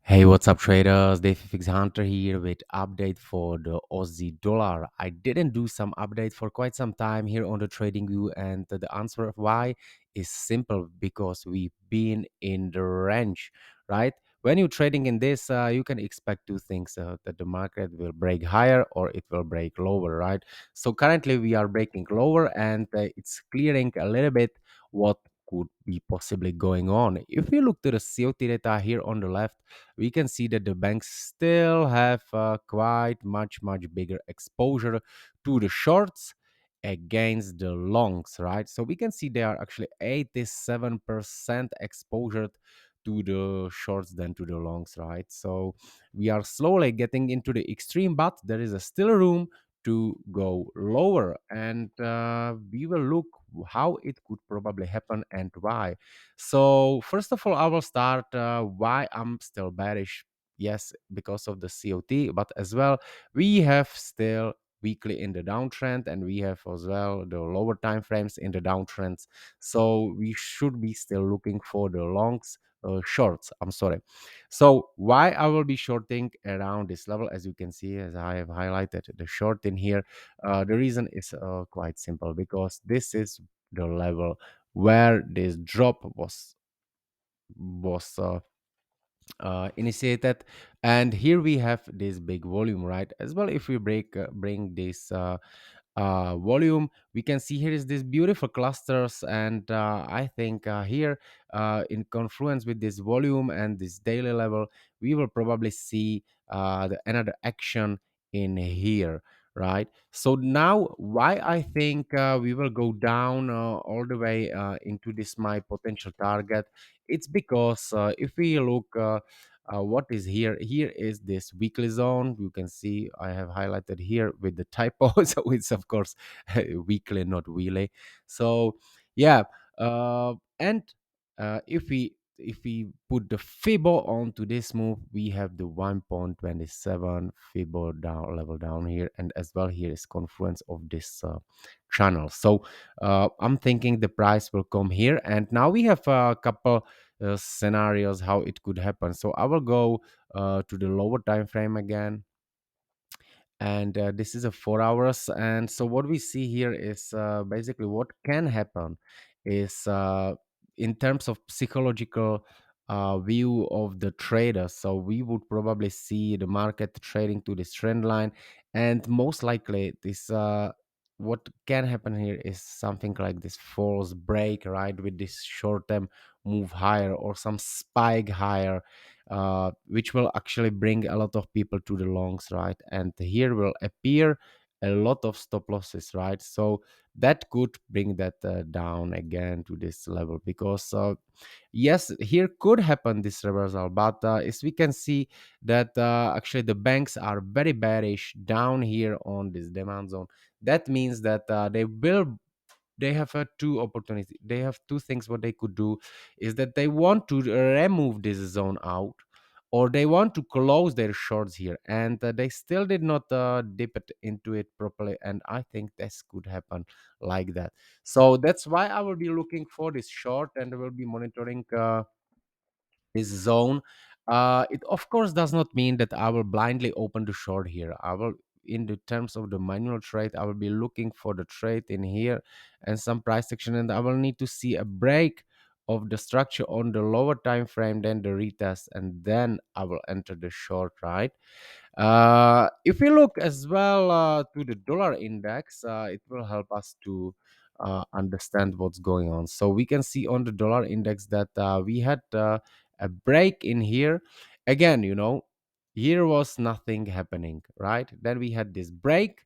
Hey, what's up, traders? Dave Fix Hunter here with update for the Aussie dollar. I didn't do some update for quite some time here on the trading view, and the answer of why is simple because we've been in the range, right? When you're trading in this, you can expect two things: that the market will break higher or it will break lower, right? So currently we are breaking lower, and it's clearing a little bit what could be possibly going on. If we look to the COT data here on the left, we can see that the banks still have quite much bigger exposure to the shorts against the longs, right? So we can see they are actually 87% exposure to the shorts than to the longs, right? So we are slowly getting into the extreme, but there is a still room to go lower, and we will look how it could probably happen and why. So first of all, I will start why I'm still bearish. Yes, because of the COT, but as well we have still weekly in the downtrend, and we have as well the lower time frames in the downtrends. So we should be still looking for the longs, shorts. I'm sorry. So why I will be shorting around this level, as you can see, as I have highlighted the short in here. The reason is quite simple because this is the level where this drop was initiated, and here we have this big volume, right? As well, if we bring this volume, we can see here is this beautiful clusters, and I think here in confluence with this volume and this daily level, we will probably see another action in here, right? So now why I think we will go down all the way into this my potential target, it's because if we look what is here, here is this weekly zone. You can see I have highlighted here with the typo so it's of course weekly, not wheelie. So yeah, and if we put the fibo onto this move, we have the 1.27 fibo down level down here, and as well here is confluence of this channel. So I'm thinking the price will come here, and now we have a couple scenarios how it could happen. So I will go to the lower time frame again, and this is a 4 hours. And so what we see here is basically what can happen is in terms of psychological view of the trader. So we would probably see the market trading to this trend line, and most likely this what can happen here is something like this false break, right, with this short term move higher or some spike higher, which will actually bring a lot of people to the longs, right? And here will appear a lot of stop losses, right? So that could bring that down again to this level, because yes, here could happen this reversal, but as we can see that actually the banks are very bearish down here on this demand zone. That means that they have two opportunities. They have two things what they could do is that they want to remove this zone out, or they want to close their shorts here, and they still did not dip it into it properly, and I think this could happen like that. So that's why I will be looking for this short, and I will be monitoring this zone. It of course does not mean that I will blindly open the short here. I will, in the terms of the manual trade, I will be looking for the trade in here and some price action, and I will need to see a break of the structure on the lower time frame, then the retest, and then I will enter the short, right? If we look as well to the dollar index, it will help us to understand what's going on. So we can see on the dollar index that we had a break in here. Again, here was nothing happening, right? Then we had this break,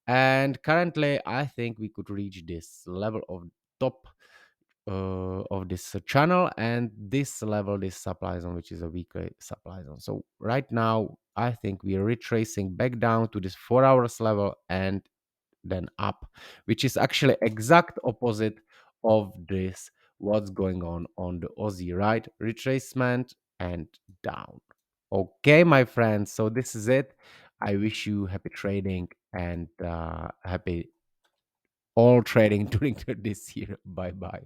and currently I think we could reach this level of top of this channel, and this level, this supply zone, which is a weekly supply zone. So right now I think we are retracing back down to this 4 hours level and then up, which is actually exact opposite of this what's going on the Aussie, right? Retracement and down. Okay, my friends, so this is it. I wish you happy trading and happy all trading during this year. Bye bye.